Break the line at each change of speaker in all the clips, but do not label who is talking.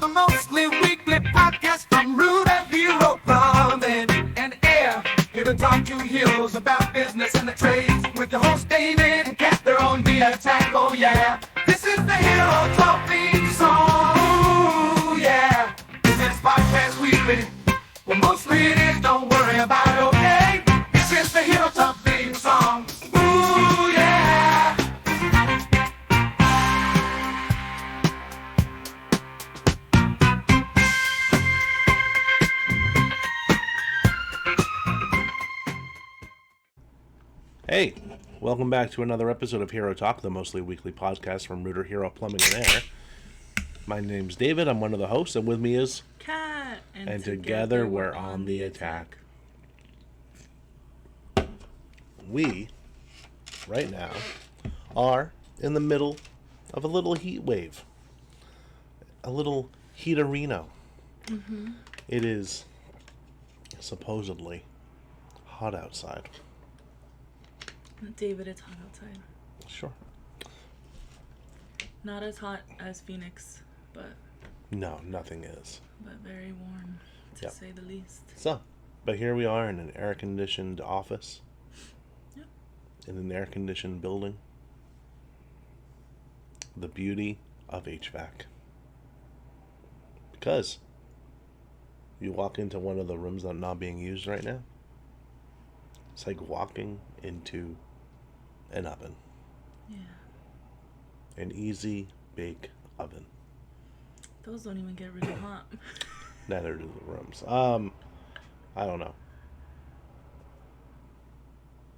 the mostly weekly podcast from Root and Hero Plumbing and Air. Here to talk to heroes about business and the trades with your host David and Cat, their own beer attack. Oh yeah, this is the Hero Talk theme song. Ooh yeah, this is podcast weekly. Well, mostly it is. Don't worry about it. Okay, this is the Hero Talk theme song. Ooh yeah.
Hey, welcome back to another episode of Hero Talk, the mostly weekly podcast from Rooter Hero Plumbing and Air. My name's David, I'm one of the hosts, and with me is
Cat.
And together we're on the attack. We, right now, are in the middle of a little heat wave. A little heaterino.
Mm-hmm.
It is supposedly hot outside.
David, it's hot outside.
Sure.
Not as hot as Phoenix, but
No, nothing is.
very warm, to
Yep.
say the least.
So, but here we are in an air-conditioned office.
Yep.
In an air-conditioned building. The beauty of HVAC. Because you walk into one of the rooms that are not being used right now. It's like walking into an oven.
Yeah.
An easy bake oven.
Those don't even get really hot.
Neither do the rooms. I don't know.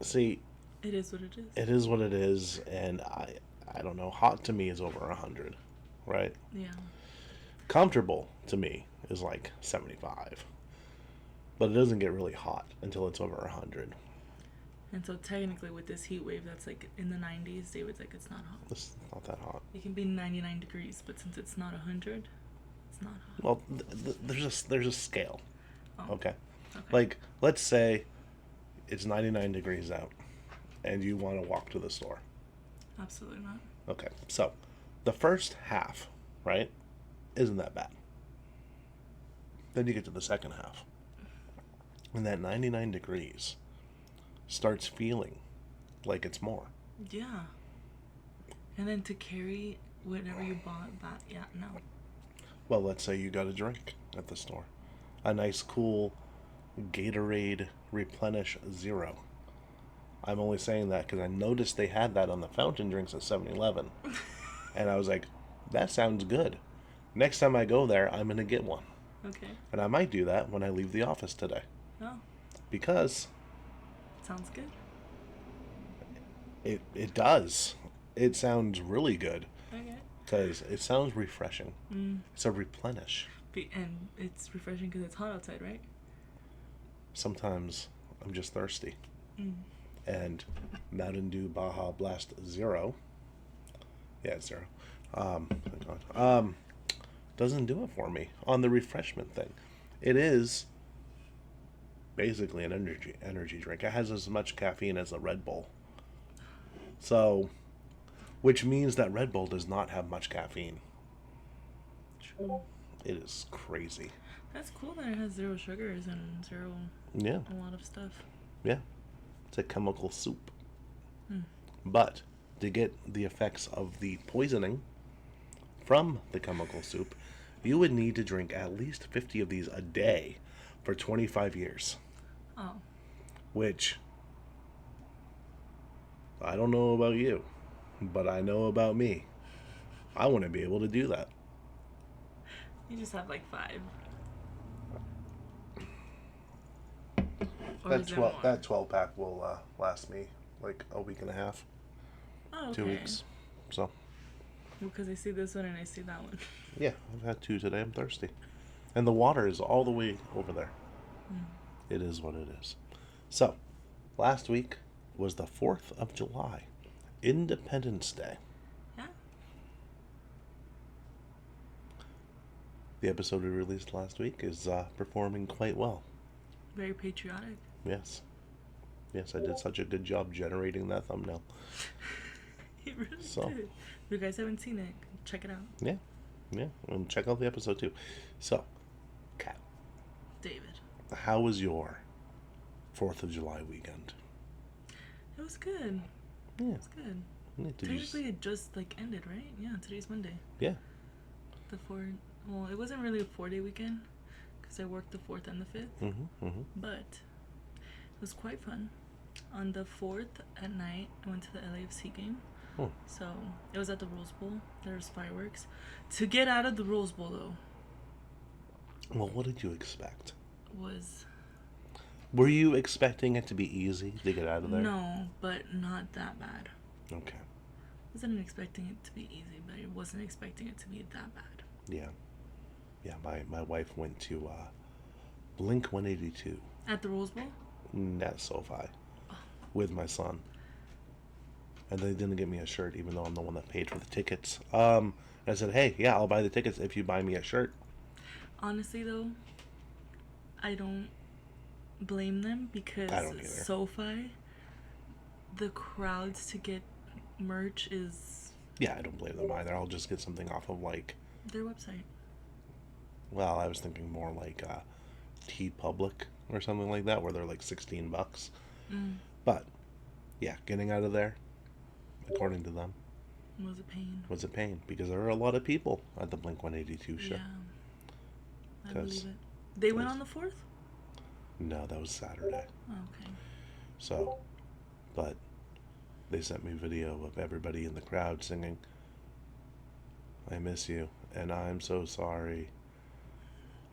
See,
It is what it is.
it is what it is, and I don't know. Hot to me is over 100, right?
Yeah.
Comfortable to me is like 75, but it doesn't get really hot until it's over 100.
And so technically with this heat wave that's like in the 90s, David's like, it's not hot.
It's not that hot.
It can be 99 degrees, but since it's not 100, it's not hot.
Well, there's a scale.
Oh.
Okay,
Okay.
like let's say it's 99 degrees out, and you want to walk to the store.
Absolutely not.
Okay, so the first half, right, isn't that bad. Then you get to the second half, and that 99 degrees starts feeling like it's more.
Yeah. And then to carry whatever you bought back, yeah, no.
Well, let's say you got a drink at the store. A nice, cool Gatorade Replenish Zero. I'm only saying that because I noticed they had that on the fountain drinks at 7-Eleven. And I was like, that sounds good. Next time I go there, I'm going to get one.
Okay.
And I might do that when I leave the office today.
Oh,
Because
sounds good.
it does. It sounds really good.
Okay.
Because it sounds refreshing.
Mm.
It's a replenish.
And it's refreshing because it's hot outside, right?
Sometimes I'm just thirsty.
Mm.
And Mountain Dew Baja Blast Zero. Yeah, it's zero. Doesn't do it for me on the refreshment thing. It is basically an energy drink. It has as much caffeine as a Red Bull. So, which means that Red Bull does not have much caffeine.
True.
It is crazy.
That's cool that it has zero sugars and zero
Yeah,
a lot of stuff.
yeah. It's a chemical soup.
Mm.
But to get the effects of the poisoning from the chemical soup, you would need to drink at least 50 of these a day for 25 years.
Oh.
Which, I don't know about you, but I know about me. I want to be able to do that.
You just have like 5. Or is there more?
That 12 pack will last me like a week and a half,
Oh, okay.
2 weeks. So,
Because I see this one and I see that one.
yeah, I've had 2 today. I'm thirsty. And the water is all the way over there.
Mm.
It is what it is. So, last week was the 4th of July, Independence Day.
Yeah.
The episode we released last week is performing quite well.
Very patriotic.
Yes. Yes, I did such a good job generating that thumbnail.
He really
So.
did. If you guys haven't seen it, check it out.
Yeah. Yeah, and check out the episode too. So, Kat,
David.
how was your 4th of July weekend?
It was good.
Yeah.
It was good.
Yeah, did you
Technically, it just like ended, right? Yeah, today's Monday.
Yeah.
Well, it wasn't really a 4-day weekend because I worked the 4th and the 5th, but it was quite fun. On the 4th at night, I went to the LAFC game.
Oh.
So it was at the Rose Bowl. There was fireworks. To get out of the Rose Bowl, though,
Well, what did you expect?
was
Were you expecting it to be easy to get out of there?
no, but not that bad.
Okay.
I wasn't expecting it to be easy, but I wasn't expecting it to be that bad.
Yeah. Yeah, my wife went to Blink 182
At the Rose Bowl?
at SoFi with my son. And they didn't get me a shirt, even though I'm the one that paid for the tickets. I said, hey, yeah, I'll buy the tickets if you buy me a shirt.
Honestly, though, I don't blame them because
I don't either.
SoFi, the crowds to get merch is
Yeah, I don't blame them either. I'll just get something off of, like,
their website.
well, I was thinking more like T Public or something like that, where they're like $16. But, yeah, getting out of there, according to them,
Was a pain.
was a pain because there were a lot of people at the Blink 182 show.
Yeah. I
'Cause
believe it. They went on the 4th?
No, that was Saturday.
Oh, okay.
So, but they sent me video of everybody in the crowd singing, I miss you, and I'm so sorry.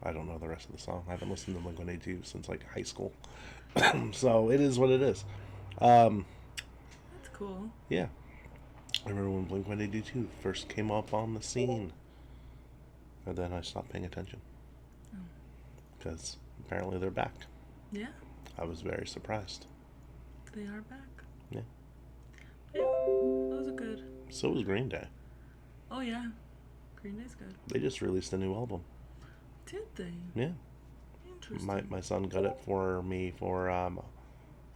I don't know the rest of the song. I haven't listened to Blink-182 since like high school. So it is what it is.
That's cool.
Yeah. I remember when Blink-182 first came up on the scene. And then I stopped paying attention. Because apparently they're back.
Yeah,
I was very surprised.
they are back.
Yeah.
Yeah, those are good.
So was Green Day.
Oh, yeah. Green Day's good.
They just released a new album.
Did they?
Yeah.
Interesting.
My son got it for me for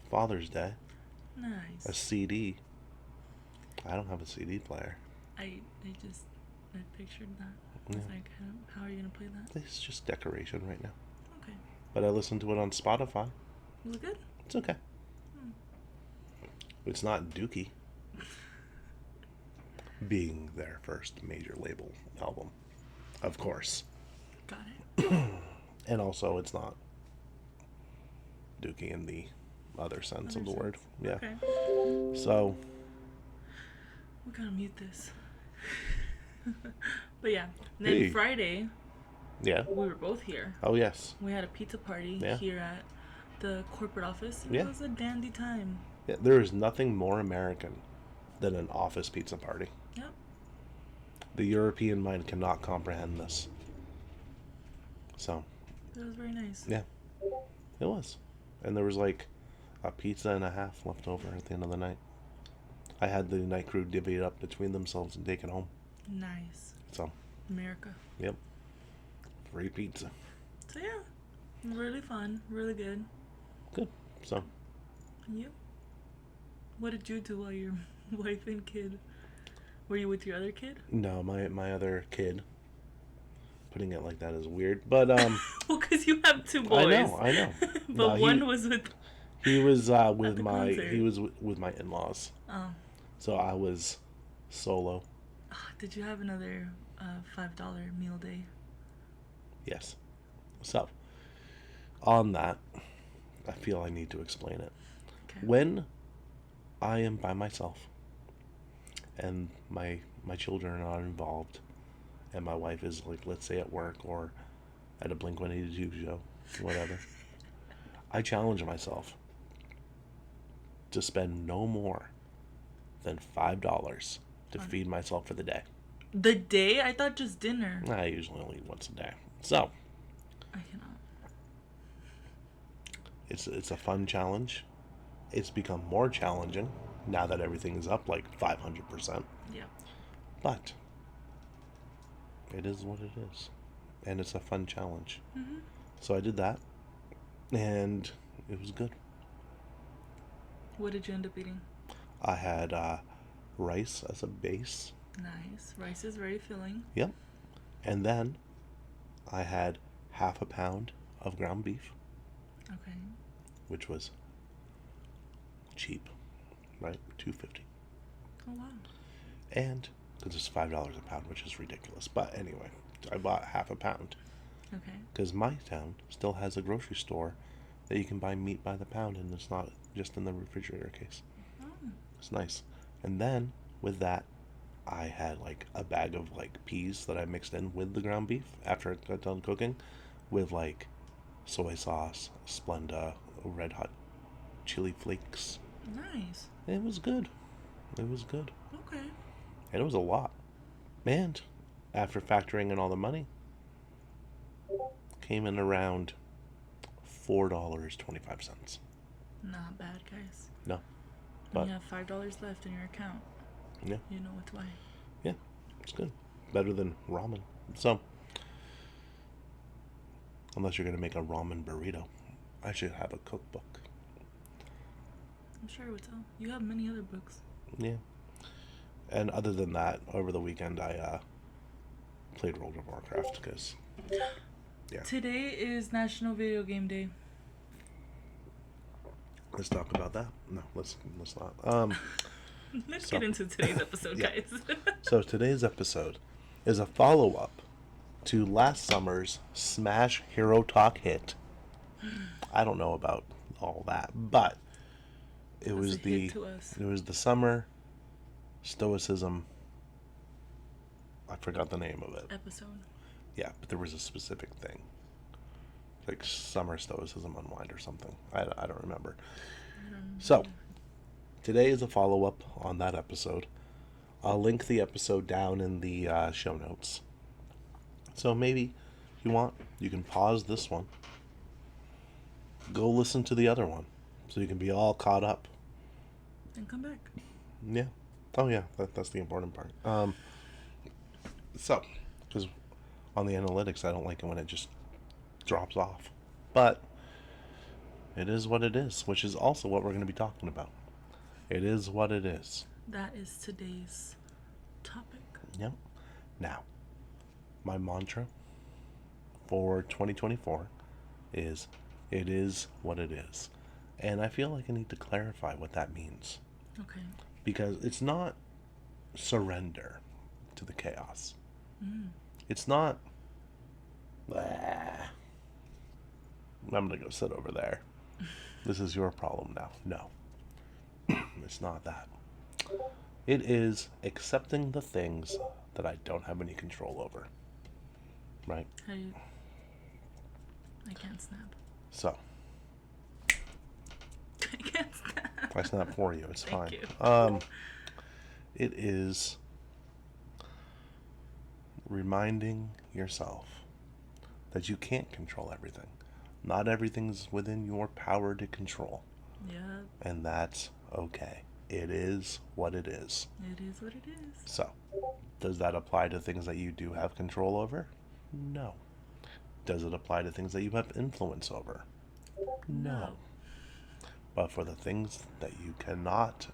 Father's Day.
Nice.
A CD. I don't have a CD player.
I pictured that. I was like, how are you going to play that?
It's just decoration right now.
Okay.
But I listened to it on Spotify.
Was it good?
It's okay. It's not Dookie. Being their first major label album. Of course.
Got it.
And also it's not Dookie in the other sense of the word. Yeah.
Okay.
So
We gotta mute this. But yeah. And then
Hey.
Friday,
yeah.
we were both here.
Oh yes.
We had a pizza party
Yeah.
here at the corporate office. And
Yeah.
It was a dandy time.
Yeah, there is nothing more American than an office pizza party.
Yep.
The European mind cannot comprehend this. So,
It was very nice.
yeah, it was. And there was like a pizza and a half left over at the end of the night. I had the night crew divvy it up between themselves and take it home.
Nice.
So,
America.
yep. Free pizza.
So yeah. Really fun. Really good.
Good. So,
And you? What did you do while your wife and kid? Were you with your other kid?
no, my other kid. Putting it like that is weird, but
Well, because you have two boys.
I know.
But
No,
one was with.
he was with
the
my
concert.
he was with my in-laws.
Oh.
So I was solo.
Did you have another $5 meal day?
Yes. So, on that, I feel I need to explain it.
Okay.
When I am by myself and my children are not involved and my wife is like, let's say at work or at a Blink-182 show, whatever, I challenge myself to spend no more than $5 to feed myself for the day.
The day? I thought just dinner.
I usually only eat once a day. So,
I cannot.
it's a fun challenge. It's become more challenging now that everything is up like 500%.
Yeah.
But it is what it is. And it's a fun challenge.
Mm-hmm.
So I did that. And it was good.
What did you end up eating?
I had rice as a base.
Nice. Rice is very filling.
Yep. And then I had half a pound of ground beef,
Okay.
which was cheap, right? $2.50.
Oh wow.
And because it's $5 a pound, which is ridiculous. But anyway, I bought half a pound
Okay.
because my town still has a grocery store that you can buy meat by the pound, and it's not just in the refrigerator case.
Oh.
It's nice. And then with that, I had like a bag of like peas that I mixed in with the ground beef after it got done cooking, with like soy sauce, Splenda, red hot chili flakes.
Nice.
It was good. It was good.
Okay.
And it was a lot. And after factoring in all the money, came in around $4.25.
Not bad, guys.
No.
When
But
you have $5 left in your account,
yeah,
you know what to buy.
yeah, it's good. Better than ramen. So, unless you're going to make a ramen burrito, I should have a cookbook.
I'm sure it would tell. You have many other books.
Yeah. And other than that, over the weekend, I played World of Warcraft because, yeah.
Today is National Video Game Day.
Let's talk about that. No, let's not.
Let's
So-
get into today's episode,
Yeah.
guys.
So today's episode is a follow-up to last summer's smash HeroTalk hit. I don't know about all that, but it was
a hit to us.
it was the summer Stoicism. I forgot the name of it.
Episode.
Yeah, but there was a specific thing, like summer Stoicism Unwind or something. I don't remember. So today is a follow-up on that episode. I'll link the episode down in the show notes. So maybe if you want, you can pause this one, go listen to the other one, so you can be all caught up.
And come back.
Yeah. Oh yeah, that's the important part. So, because on the analytics, I don't like it when it just drops off. But it is what it is, which is also what we're going to be talking about. It is what it is.
That is today's topic.
Yep. Now, my mantra for 2024 is, it is what it is. And I feel like I need to clarify what that means.
Okay.
Because it's not surrender to the chaos. It's not, "Ah, I'm going to go sit over there. This is your problem now." No. It's not that. It is accepting the things that I don't have any control over. Right?
How do you... I can't snap.
So,
I can't snap.
I snap for you. It's
Thank
fine.
you.
It is reminding yourself that you can't control everything. Not everything's within your power to control.
Yeah,
And that's okay. It is what it is.
it is what it is.
So, does that apply to things that you do have control over? No. Does it apply to things that you have influence over? No. But for the things that you cannot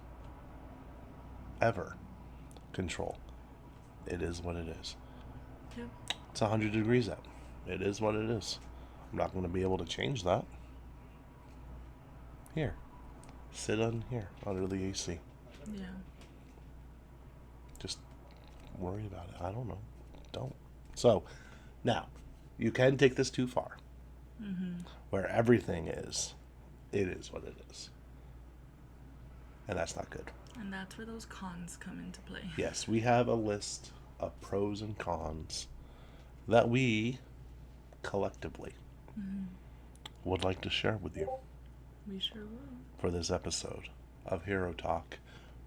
ever control, it is what it is.
Yep.
It's 100 degrees out. It is what it is. I'm not going to be able to change that. Here. Sit on here under the AC.
Yeah.
Just worry about it. I don't know. Don't. So, now, you can take this too far. Where everything is, it is what it is. And that's not good.
And that's where those cons come into play.
Yes, we have a list of pros and cons that we collectively would like to share with you
We sure will.
for this episode of Hero Talk,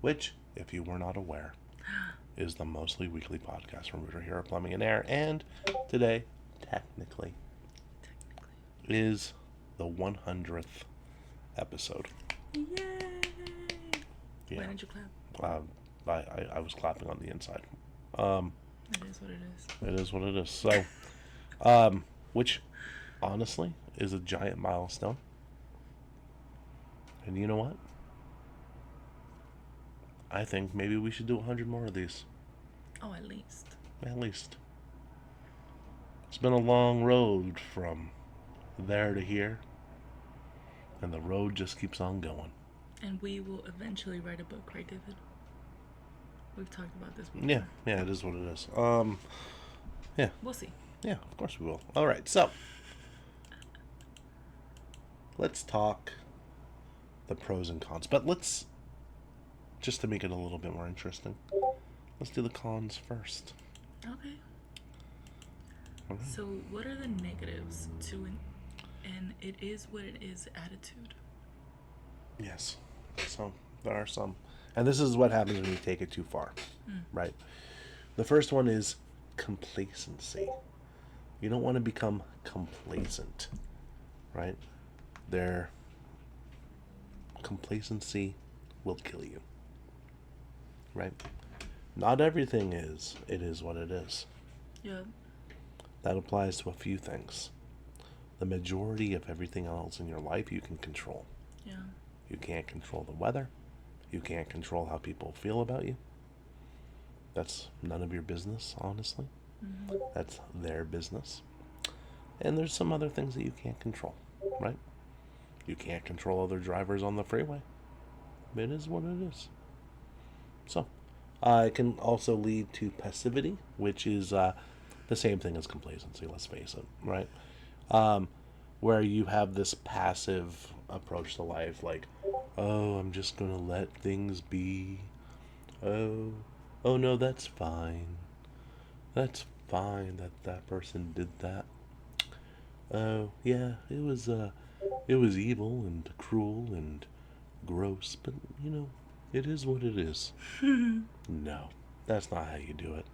which, if you were not aware, is the mostly weekly podcast from Rooter Hero Plumbing and Air, and today, technically, is the 100th episode.
Yay!
Yeah.
Why didn't you clap?
I was clapping on the inside.
It is what it is.
It is what it is. So, which, honestly, is a giant milestone. And you know what? I think maybe we should do 100 more of these.
Oh, at least.
At least. It's been a long road from there to here, and the road just keeps on going.
And we will eventually write a book, right, David? We've talked about this before.
Yeah, it is what it is. Yeah,
We'll see.
yeah, of course we will. All right, so let's talk the pros and cons, but let's, just to make it a little bit more interesting, let's do the cons first.
Okay. So, what are the negatives to an it is what it is attitude?
Yes. So there are some. And this is what happens when you take it too far. Right? The first one is complacency. You don't want to become complacent. Right? Complacency will kill you. Right? Not everything is it is what it is.
Yeah.
That applies to a few things. The majority of everything else in your life you can control.
Yeah.
You can't control the weather. You can't control how people feel about you. That's none of your business, honestly. That's their business. And there's some other things that you can't control, right? You can't control other drivers on the freeway. It is what it is. So, it can also lead to passivity, which is the same thing as complacency, let's face it, right? Where you have this passive approach to life, like, oh, I'm just gonna let things be. Oh no, that's fine. That's fine that person did that. Oh yeah, it was evil and cruel and gross, but it is what it is. No, that's not how you do it.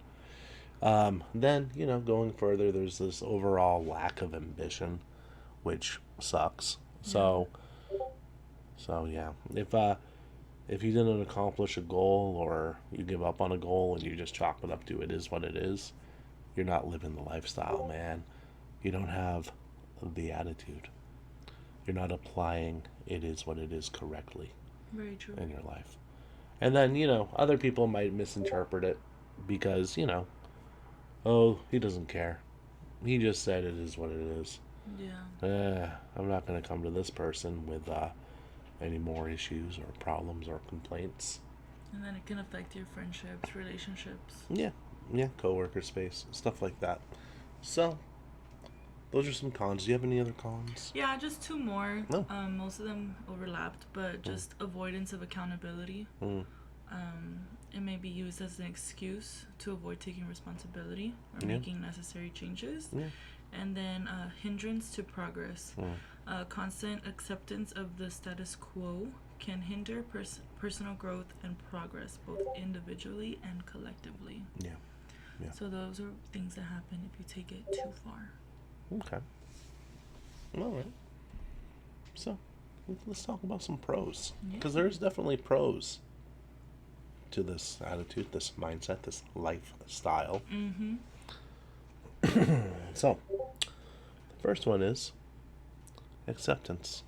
Then, going further, there's this overall lack of ambition, which sucks. So yeah, if you didn't accomplish a goal, or you give up on a goal and you just chalk it up to it is what it is, you're not living the lifestyle, man. You don't have the attitude. You're not applying it is what it is correctly
Very true.
in your life. And then, other people might misinterpret it because, oh, he doesn't care. He just said it is what it is.
Yeah.
I'm not going to come to this person with any more issues or problems or complaints.
And then it can affect your friendships, relationships.
Yeah, coworker space, stuff like that. So, those are some cons. Do you have any other cons?
Yeah, just two more.
No.
Most of them overlapped, but just avoidance of accountability. It may be used as an excuse to avoid taking responsibility or making necessary changes. And then hindrance to progress. Constant acceptance of the status quo can hinder personal growth and progress, both individually and collectively.
Yeah.
So those are things that happen if you take it too far.
Okay. All right. So, let's talk about some pros. Because there's definitely pros to this attitude, this mindset, this lifestyle. So, the first one is acceptance.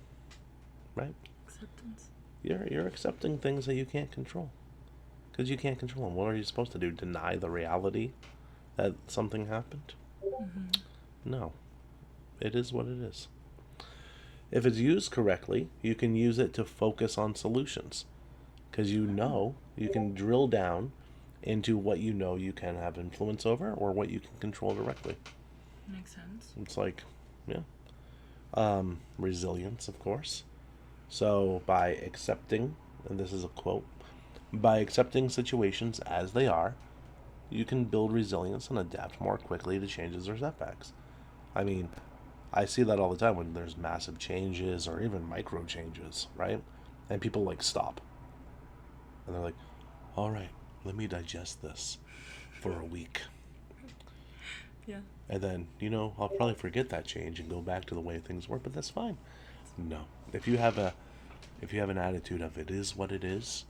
Right?
Acceptance.
You're accepting things that you can't control. Because you can't control them. What are you supposed to do? Deny the reality that something happened? No. It is what it is. If it's used correctly, you can use it to focus on solutions. Because you can drill down into what you can have influence over or what you can control directly.
Makes sense.
It's like, resilience, of course. So by accepting, and this is a quote, by accepting situations as they are, you can build resilience and adapt more quickly to changes or setbacks. I mean, I see that all the time when there's massive changes or even micro changes, right? And people stop. And they're like, all right, let me digest this for a week.
Yeah.
And then, I'll probably forget that change and go back to the way things were, but that's fine. No. If you have an attitude of it is what it is,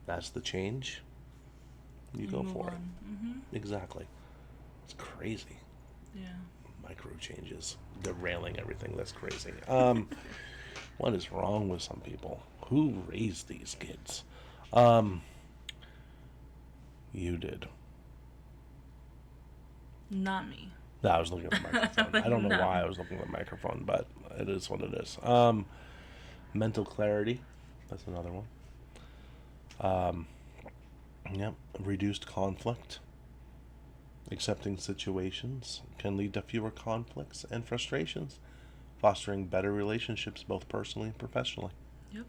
that's the change, you go for it. Exactly. It's crazy.
Yeah.
Micro changes, derailing everything. That's crazy. What is wrong with some people? Who raised these kids? You did.
Not me.
No, I was looking at the microphone.
Like,
I don't know
no.
why I was looking at the microphone, but it is what it is. Mental clarity. That's another one. Yep. Reduced conflict. Accepting situations can lead to fewer conflicts and frustrations, fostering better relationships both personally and professionally.
Yep.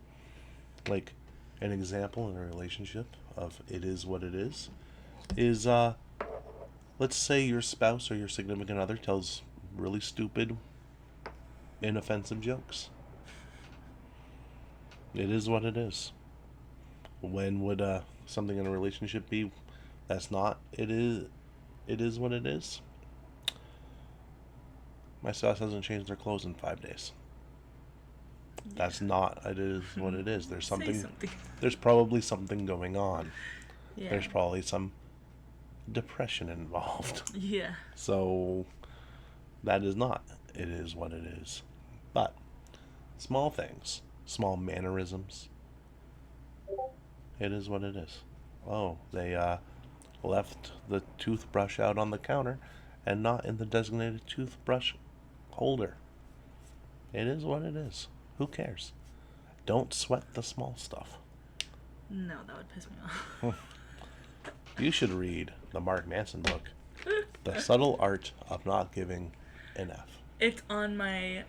Like an example in a relationship of it is what it is let's say your spouse or your significant other tells really stupid, inoffensive jokes. It is what it is. When would something in a relationship be that's not it is what it is? My spouse hasn't changed their clothes in 5 days. That's not it is what it is. There's
Say
something.
something.
There's probably something going on.
Yeah.
There's probably some depression involved.
Yeah.
So that is not it is what it is. But small things, small mannerisms, it is what it is. Oh, they left the toothbrush out on the counter and not in the designated toothbrush holder. It is what it is. Who cares? Don't sweat the small stuff.
No, that would piss me off.
You should read the Mark Manson book, The Subtle Art of Not Giving an F.
It's on my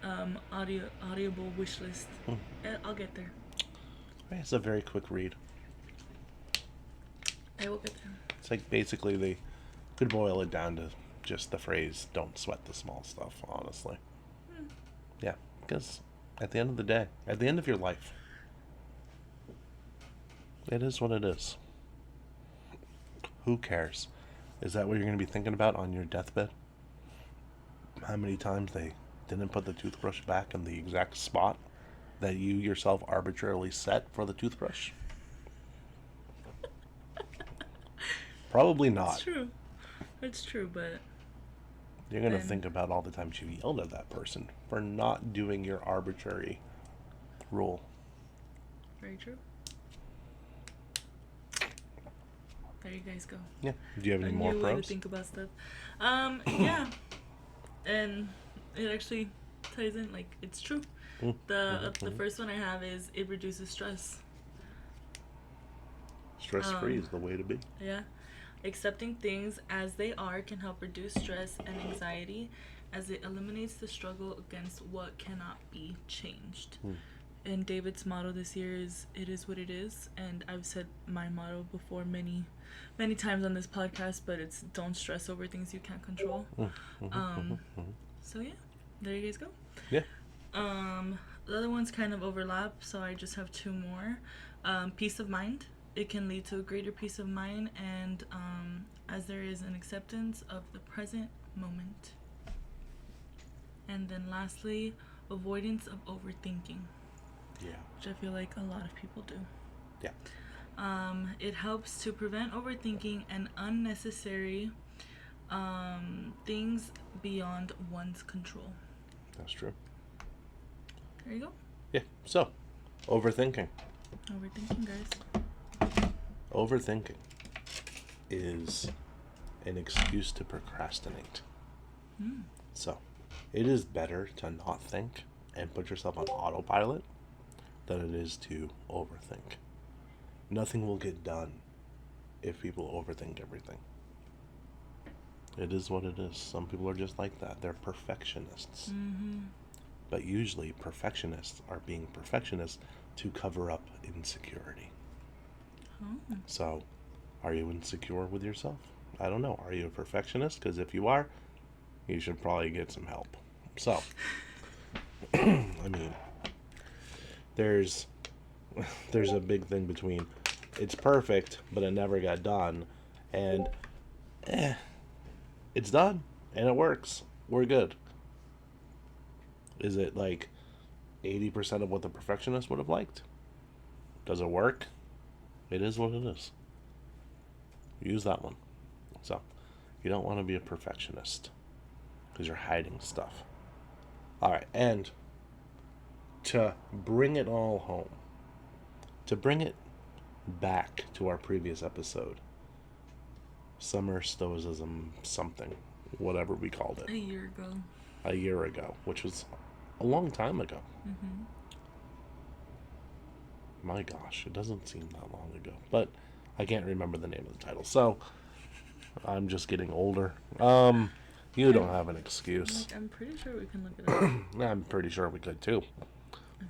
audible wish list. I'll get there.
It's a very quick read.
I will get there.
It's like basically they could boil it down to just the phrase, don't sweat the small stuff, honestly. Yeah, because at the end of the day, at the end of your life, it is what it is. Who cares? Is that what you're going to be thinking about on your deathbed? How many times they didn't put the toothbrush back in the exact spot that you yourself arbitrarily set for the toothbrush? Probably not.
It's true. It's true, but
You're going to
then-
think about all the times you yelled at that person for not doing your arbitrary rule.
very true. There you guys go.
Yeah. Do you have
A
any more
new way to
pros?
think about stuff. Yeah, and it actually ties in. Like, it's true. The first one I have is it reduces stress.
Stress-free is the way to be.
Yeah. Accepting things as they are can help reduce stress and anxiety as it eliminates the struggle against what cannot be changed. And David's motto this year is "It is what it is." And I've said my motto before many times on this podcast, but it's don't stress over things you can't control. So yeah, there you guys go.
Yeah.
The other ones kind of overlap, so I just have two more. Peace of mind. It can lead to a greater peace of mind, and as there is an acceptance of the present moment. And then lastly, avoidance of overthinking,
Yeah.
which I feel like a lot of people do.
Yeah.
It helps to prevent overthinking and unnecessary things beyond one's control.
That's true.
There you go.
Yeah. So, overthinking.
Overthinking, guys.
Overthinking is an excuse to procrastinate. So, it is better to not think and put yourself on autopilot than it is to overthink. Nothing will get done if people overthink everything. It is what it is. Some people are just like that. They're perfectionists. But usually perfectionists are being perfectionists to cover up insecurity. So, are you insecure with yourself? I don't know. Are you a perfectionist? Because if you are, you should probably get some help. So, I mean, there's a big thing between it's perfect, but it never got done, and it's done, and it works. We're good. Is it like 80% of what the perfectionist would have liked? Does it work? It is what it is. Use that one. So, you don't want to be a perfectionist because you're hiding stuff. Alright, and to bring it all home, to bring it back to our previous episode, Summer Stoicism something. whatever we called
A
it,
year ago.
a year ago, which was a long time ago.
Mm-hmm.
My gosh, it doesn't seem that long ago. But I can't remember the name of the title. So I'm just getting older. You don't have an excuse.
I'm pretty sure we can look it up.
I'm pretty sure we could too.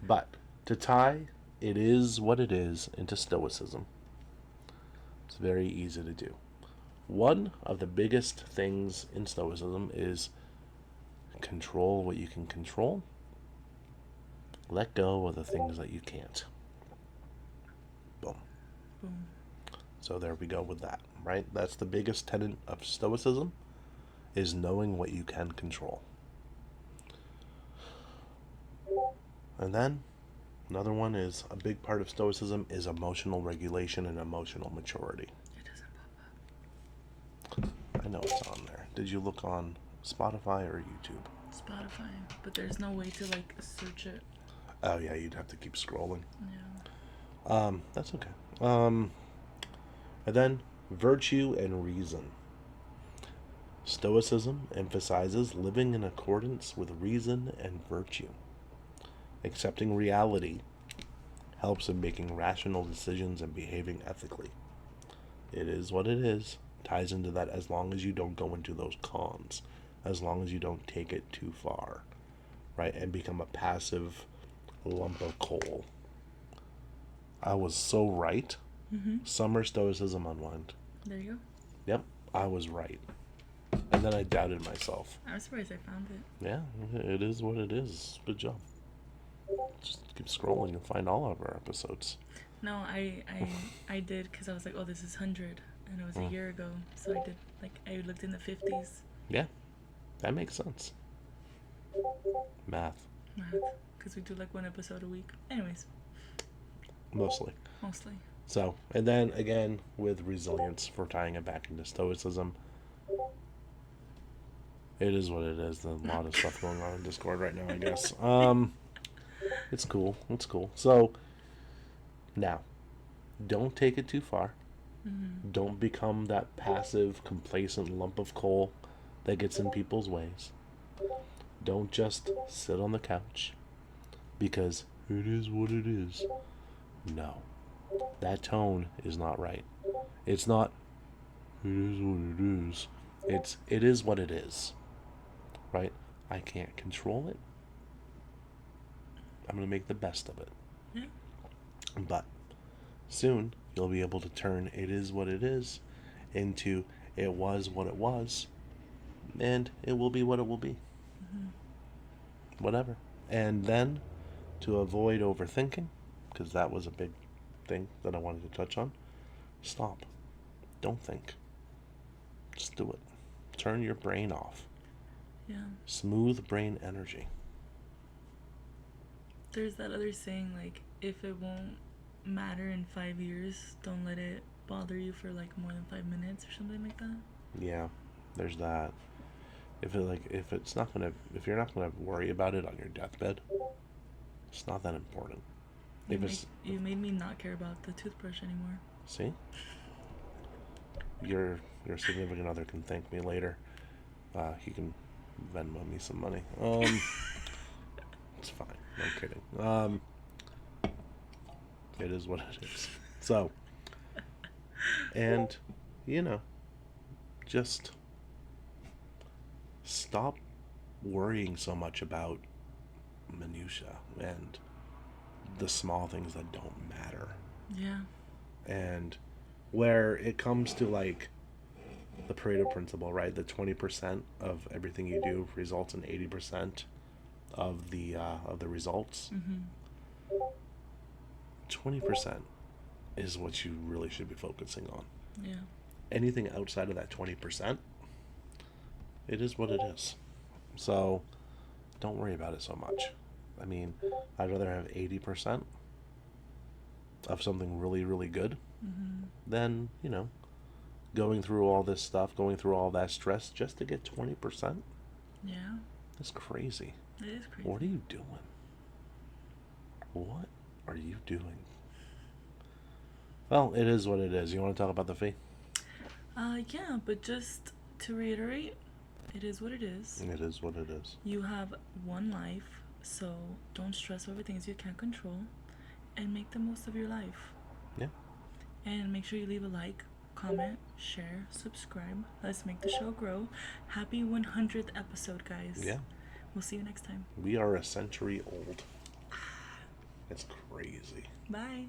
But to tie it is what it is into Stoicism, it's very easy to do. One of the biggest things in Stoicism is control what you can control, let go of the things that you can't. Boom.
Boom.
So there we go with that, right? That's the biggest tenet of Stoicism, is knowing what you can control. And then another one is a big part of Stoicism is emotional regulation and emotional maturity.
It doesn't pop up.
I know it's on there. Did you look on Spotify or YouTube?
Spotify, but there's no way to like search it.
Oh yeah, you'd have to keep scrolling.
Yeah.
That's okay. And then virtue and reason. Stoicism emphasizes living in accordance with reason and virtue. Accepting reality helps in making rational decisions and behaving ethically. It is what it is. Ties into that as long as you don't go into those cons, as long as you don't take it too far, right, and become a passive lump of coal. I was so right. Summer Stoicism Unwind.
There you go.
Yep, I was right. And then I doubted myself.
I'm surprised I found it.
Yeah, it is what it is. Good job. Just keep scrolling and find all of our episodes.
No, I did because I was like, oh, this is 100, and it was a year ago. So I did I looked in the 50s.
Yeah, that makes sense. Math,
Because we do like one episode a week. Anyways,
mostly.
mostly.
So, and then again with resilience, for tying it back into Stoicism, it is what it is. There's a lot of stuff going on in Discord right now, I guess. It's cool. It's cool. So, now, don't take it too far. Don't become that passive, complacent lump of coal that gets in people's ways. Don't just sit on the couch because it is what it is. No. That tone is not right. It's not, it is what it is. It's, it is what it is. Right? I can't control it. I'm going to make the best of it.
Yeah.
But soon you'll be able to turn it is what it is into it was what it was, and it will be what it will be. Whatever. And then, to avoid overthinking, because that was a big thing that I wanted to touch on, stop. Don't think. Just do it. Turn your brain off.
Yeah.
Smooth brain energy.
There's that other saying, like, if it won't matter in 5 years, don't let it bother you for like more than 5 minutes or something like that.
Yeah, there's that. If you're not gonna worry about it on your deathbed, it's not that important.
You made me not care about the toothbrush anymore.
See, your significant other can thank me later. He can Venmo me some money. It's fine. I'm kidding. It is what it is. So, and just stop worrying so much about minutia and the small things that don't matter.
Yeah.
And where it comes to like the Pareto principle, right? The 20% of everything you do results in 80% of the results. 20% is what you really should be focusing on.
Yeah.
Anything outside of that 20%, it is what it is. So don't worry about it so much. I mean, I'd rather have 80% of something really, really good than, going through all this stuff, going through all that stress just to get 20%.
Yeah.
That's crazy.
It is crazy.
What are you doing? What are you doing? Well, it is what it is. You want to talk about the fee?
Yeah, but just to reiterate, It is what it is.
It is what it is.
You have one life, so don't stress over things you can't control, and make the most of your life.
Yeah.
And make sure you leave a like, comment, share, subscribe. Let's make the show grow. Happy 100th episode, guys.
Yeah.
We'll see you next time.
We are a century old. It's crazy.
Bye.